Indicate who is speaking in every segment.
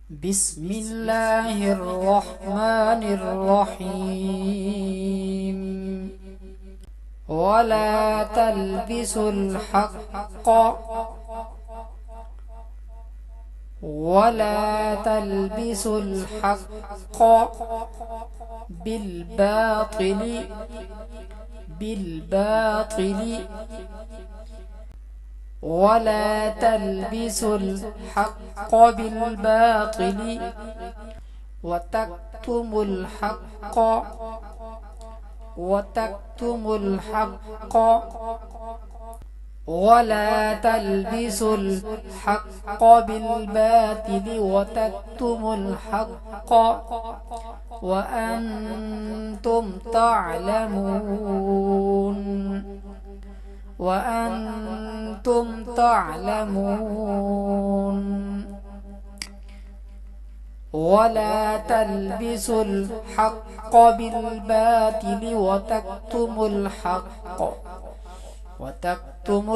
Speaker 1: بسم الله الرحمن الرحيم. ولا تلبسوا الحق بالباطل ولا تلبسوا الحق بالباطل وتكتموا الحق ولا تلبسوا الحق بالباطل وتكتموا الحق وأنتم تعلمون ولا تلبسوا الحق بالباطل وتكتموا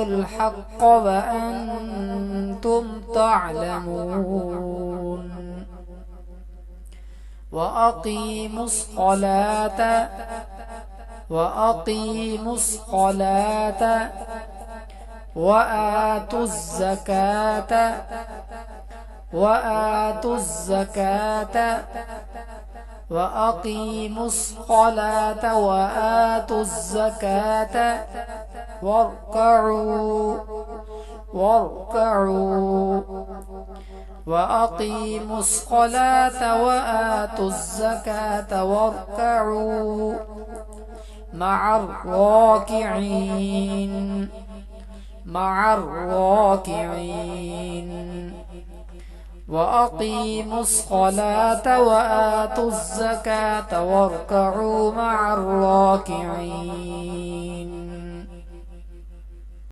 Speaker 1: الحق وأنتم تعلمون. وأقيموا الصلاة وآتوا الزكاة وأقيموا الصلاة وآتوا الزكاة وأقيموا الصلاة وآتوا الزكاة واركعوا مع الراكعين. وأقيموا الصلاة وآتوا الزكاة واركعوا مع الراكعين.